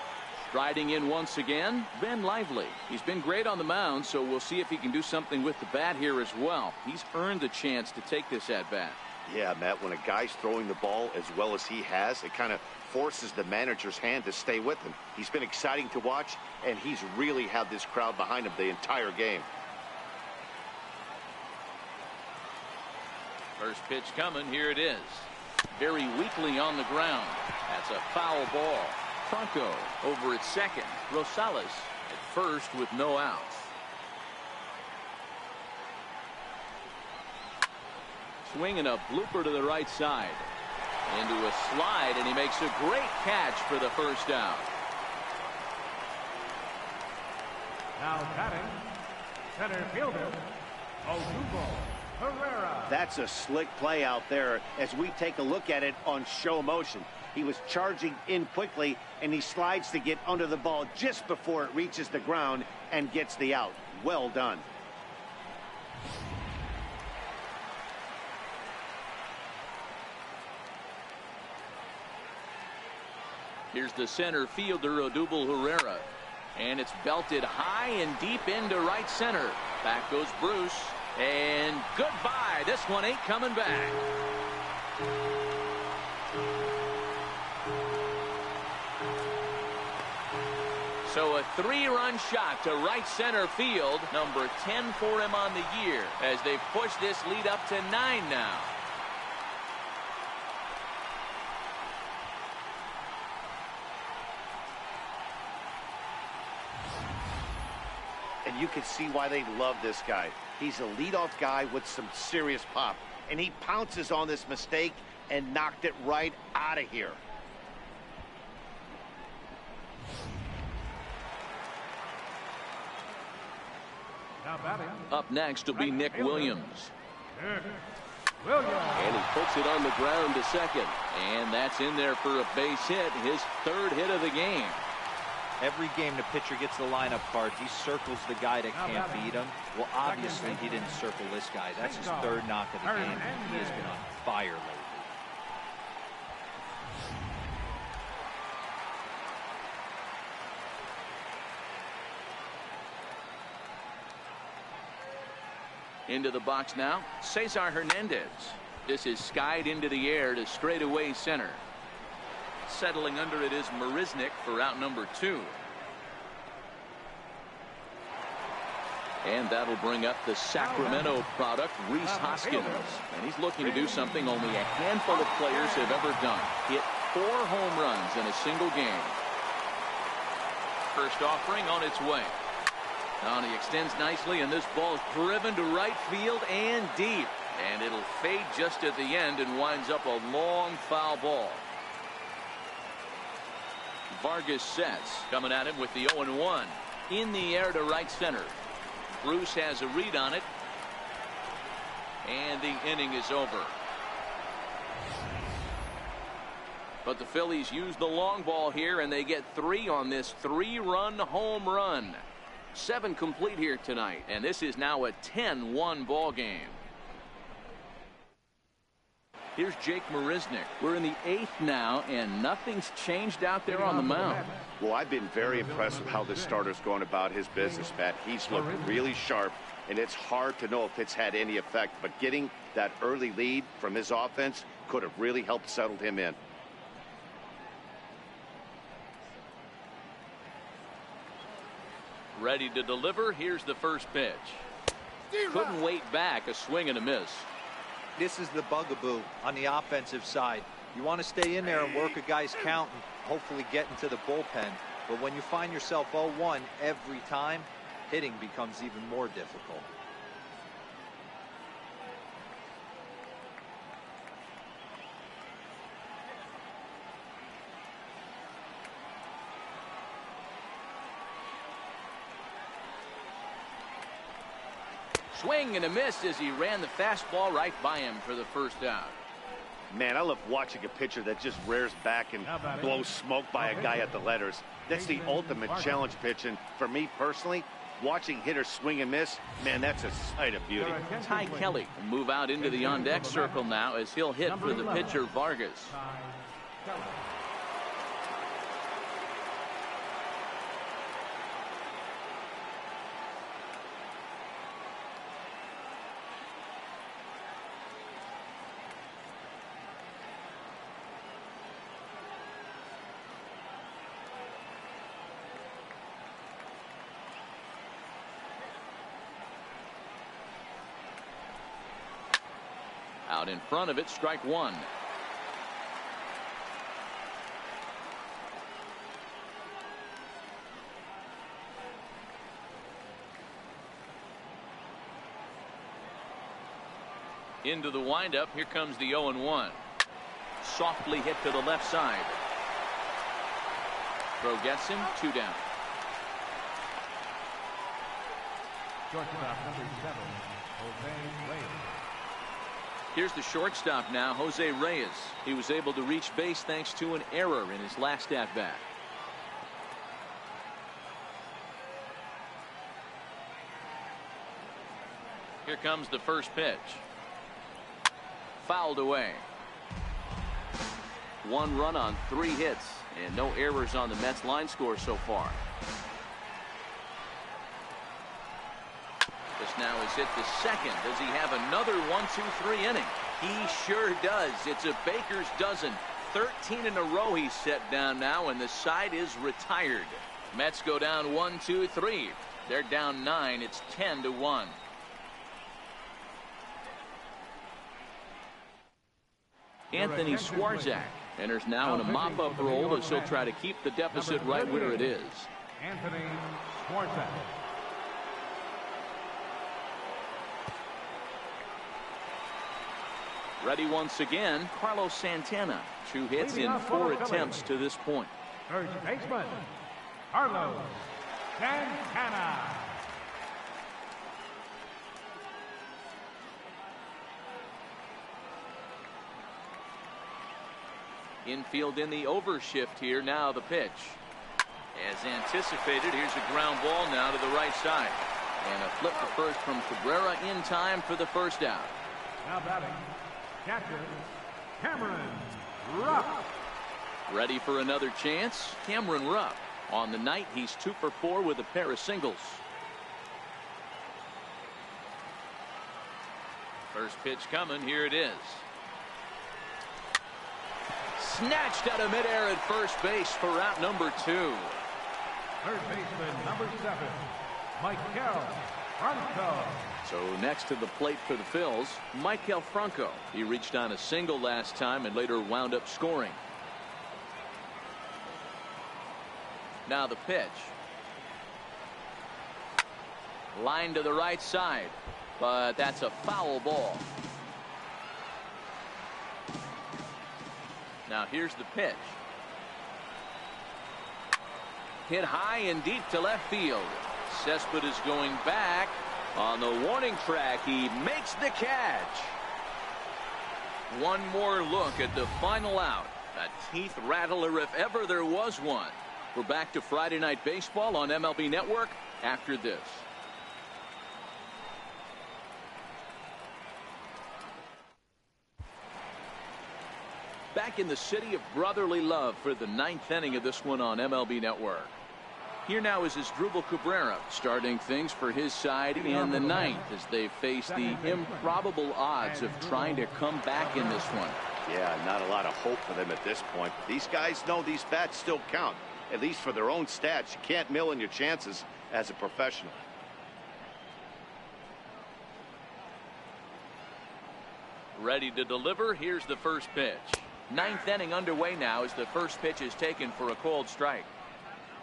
Striding in once again, Ben Lively. He's been great on the mound, so we'll see if he can do something with the bat here as well. He's earned the chance to take this at-bat. Yeah, Matt, when a guy's throwing the ball as well as he has, it kind of forces the manager's hand to stay with him. He's been exciting to watch, and he's really had this crowd behind him the entire game. First pitch coming. Here it is. Very weakly on the ground. That's a foul ball. Franco over at second. Rosales at first with no outs. Swinging a blooper to the right side. Into a slide, and he makes a great catch for the first out. Now batting, center fielder, Odubel Herrera. That's a slick play out there as we take a look at it on show motion. He was charging in quickly, and he slides to get under the ball just before it reaches the ground and gets the out. Well done. Here's the center fielder, Odubel Herrera. And it's belted high and deep into right center. Back goes Bruce. And goodbye. This one ain't coming back. So a 3-run shot to right center field. Number 10 for him on the year as they push this lead up to 9 now. And you can see why they love this guy. He's a leadoff guy with some serious pop. And he pounces on this mistake and knocked it right out of here. Now batting. Up next will be Nick Williams. And he puts it on the ground to second. And that's in there for a base hit. His 3rd hit of the game. Every game the pitcher gets the lineup card, he circles the guy that can't beat him. Well, obviously he didn't circle this guy. That's his 3rd knock of the game. He has been on fire lately. Into the box now, Cesar Hernandez. This is skied into the air to straightaway center. Settling under it is Marisnick for out number 2. And that'll bring up the Sacramento product, Rhys Hoskins. And he's looking to do something only a handful of players have ever done. Hit 4 home runs in a single game. First offering on its way. And he extends nicely, and this ball is driven to right field and deep. And it'll fade just at the end and winds up a long foul ball. Vargas sets, coming at him with the 0-1. In the air to right center. Bruce has a read on it. And the inning is over. But the Phillies use the long ball here, and they get 3 on this 3-run home run. 7 complete here tonight, and this is now a 10-1 ball game. Here's Jake Marisnick. We're in the 8th now, and nothing's changed out there on the mound. Well, I've been very impressed with how this starter's going about his business, Matt. He's looked really sharp, and it's hard to know if it's had any effect, but getting that early lead from his offense could have really helped settle him in. Ready to deliver. Here's the first pitch. Couldn't wait back. A swing and a miss. This is the bugaboo on the offensive side. You want to stay in there and work a guy's count and hopefully get into the bullpen. But when you find yourself 0-1 every time, hitting becomes even more difficult. Swing and a miss as he ran the fastball right by him for the first out. Man, I love watching a pitcher that just rears back and blows smoke by a guy at the letters. That's the ultimate challenge pitch, and for me personally, watching hitters swing and miss, man, that's a sight of beauty. Ty Kelly will move out into the on-deck circle now as he'll hit for the pitcher Vargas. Out in front of it, strike 1. Into the windup. Here comes the 0-1. Softly hit to the left side. Throw gets him. 2 down. Shortstop number 7, Jose Reyes. Here's the shortstop now, Jose Reyes. He was able to reach base thanks to an error in his last at-bat. Here comes the first pitch. Fouled away. 1 run on 3 hits and no errors on the Mets line score so far. This now is hit the second. Does he have another 1-2-3 inning? He sure does. It's a baker's dozen. 13 in a row he's set down now, and the side is retired. Mets go down 1-2-3. They're down 9. It's 10-1. Anthony Swarzak enters now in a mop-up role as he'll try to keep the deficit right where it is. Anthony Swarzak. Ready once again, Carlos Santana. 2 hits in 4 attempts to this point. First baseman, Carlos Santana. Infield in the overshift here. Now the pitch. As anticipated, here's a ground ball now to the right side. And a flip to first from Cabrera in time for the first out. Now batting, catcher Cameron Rupp. Ready for another chance? Cameron Rupp. On the night, he's 2 for 4 with a pair of singles. First pitch coming. Here it is. Snatched out of midair at first base for out number 2. Third baseman number 7, Michael Franco. So next to the plate for the Phils, Michael Franco. He reached on a single last time and later wound up scoring. Now the pitch. Line to the right side, but that's a foul ball. Now here's the pitch. Hit high and deep to left field. Cespedes going back. On the warning track, he makes the catch. One more look at the final out. A teeth rattler if ever there was one. We're back to Friday Night Baseball on MLB Network after this. Back in the city of brotherly love for the 9th inning of this one on MLB Network. Here now is Asdrubal Cabrera starting things for his side in the 9th as they face the improbable odds of trying to come back in this one. Yeah, not a lot of hope for them at this point. These guys know these bats still count, at least for their own stats. You can't mill in your chances as a professional. Ready to deliver. Here's the first pitch. 9th inning underway now as the first pitch is taken for a called strike.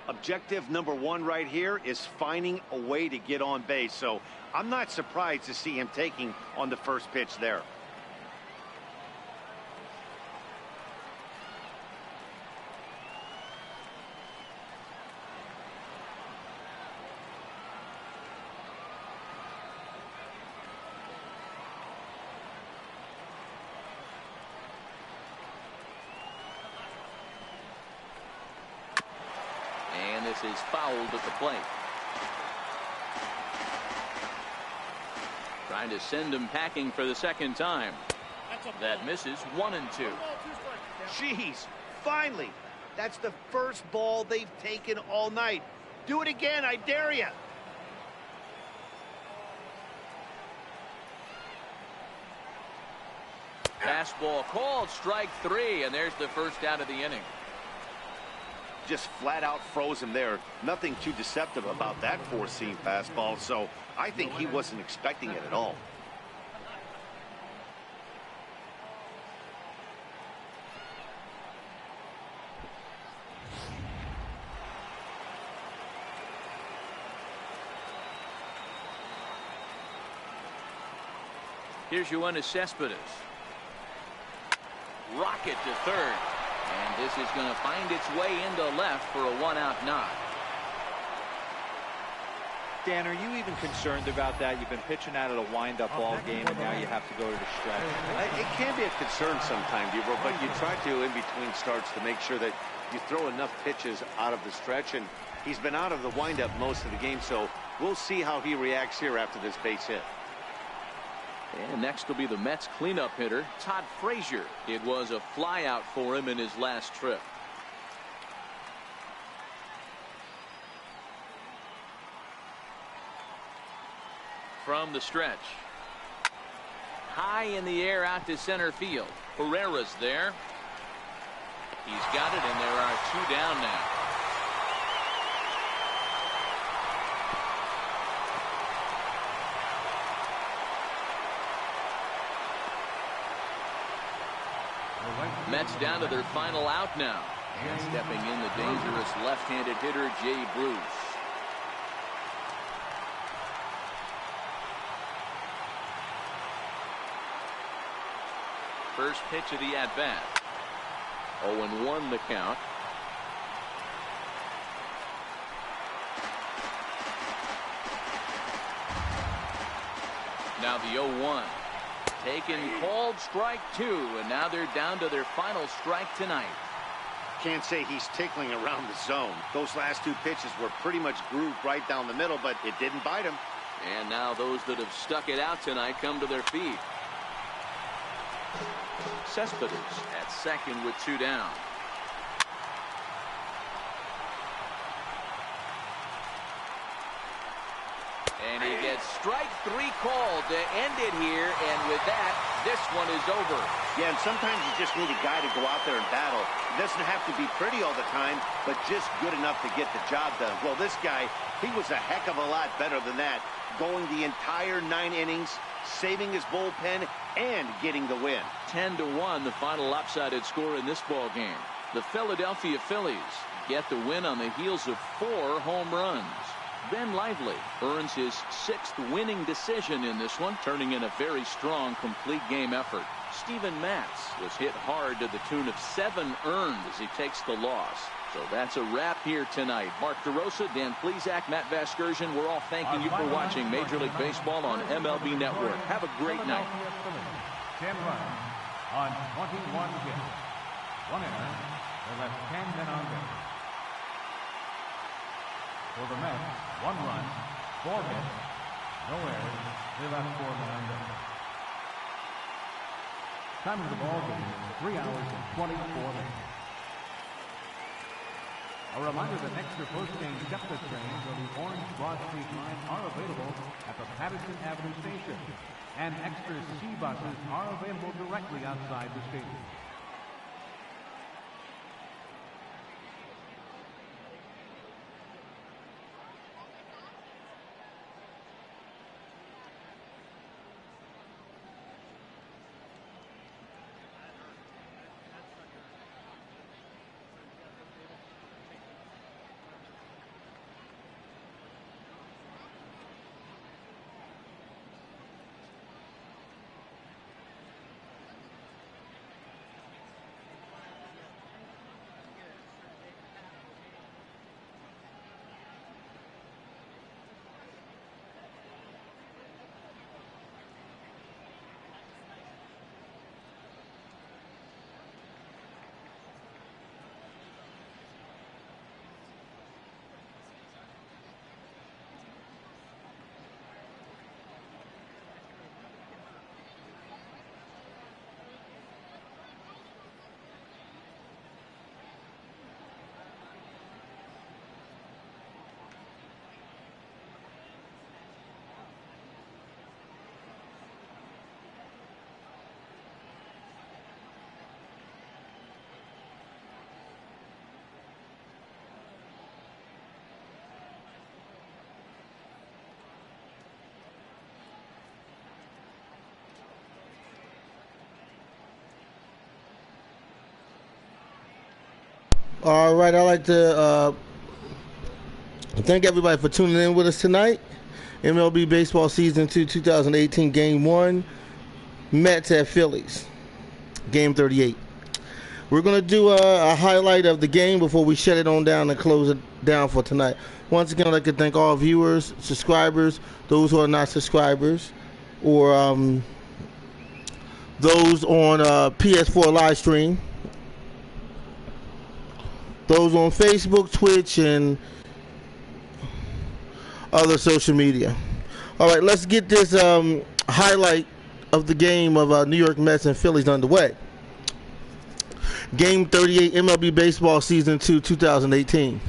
Objective number 1 right here is finding a way to get on base. So I'm not surprised to see him taking on the first pitch there. Is fouled at the plate. Trying to send him packing for the second time. That misses. 1-2. Jeez, finally. That's the first ball they've taken all night. Do it again, I dare you. Fastball called, strike 3, and there's the first out of the inning. Just flat out froze him there. Nothing too deceptive about that four-seam fastball, so I think he wasn't expecting it at all. Here's Yoenis Cespedes. Rocket to third. And this is going to find its way into left for a one-out knock. Dan, are you even concerned about that? You've been pitching out of the wind-up ball game, and now you have to go to the stretch. It can be a concern sometimes, Debro, but you try to, in between starts, to make sure that you throw enough pitches out of the stretch, and he's been out of the windup most of the game, so we'll see how he reacts here after this base hit. And next will be the Mets cleanup hitter, Todd Frazier. It was a flyout for him in his last trip. From the stretch. High in the air out to center field. Herrera's there. He's got it, and there are two down now. Mets down to their final out now. And stepping in, the dangerous left-handed hitter, Jay Bruce. First pitch of the at-bat. 0-1 the count. Now the 0-1. Taken, called, strike two, and now they're down to their final strike tonight. Can't say he's tickling around the zone. Those last two pitches were pretty much grooved right down the middle, but it didn't bite him. And now those that have stuck it out tonight come to their feet. Cespedes at second with two down. And he gets strike three called to end it here, and with that, this one is over. Yeah, and sometimes you just need a guy to go out there and battle. It doesn't have to be pretty all the time, but just good enough to get the job done. Well, this guy, he was a heck of a lot better than that, going the entire 9 innings, saving his bullpen, and getting the win. 10-1, the final lopsided score in this ball game. The Philadelphia Phillies get the win on the heels of 4 home runs. Ben Lively earns his 6th winning decision in this one, turning in a very strong complete game effort. Steven Matz was hit hard to the tune of 7 earned as he takes the loss. So that's a wrap here tonight. Mark DeRosa, Dan Plesac, Matt Vasgersian, we're all thanking you for watching Major League Baseball on MLB Network. Have a great night. 10 runs on 21 hits. 1 error. They left 10 men on base. For the Mets, 1 run, 4 hits, no errors. They left 4 men on base. Time of the ball game is 3 hours and 24 minutes. A reminder that extra post-game SEPTA trains on the Orange Broad Street line are available at the Patterson Avenue station, and extra C buses are available directly outside the station. All right, I'd like to thank everybody for tuning in with us tonight. MLB Baseball Season 2 2018 Game 1. Mets at Phillies, game 38. We're going to do a highlight of the game before we shut it on down and close it down for tonight. Once again, I'd like to thank all viewers, subscribers, those who are not subscribers, or those on PS4 live stream, those on Facebook, Twitch, and other social media. All right, let's get this highlight of the game of New York Mets and Phillies underway. Game 38, MLB Baseball Season 2, 2018.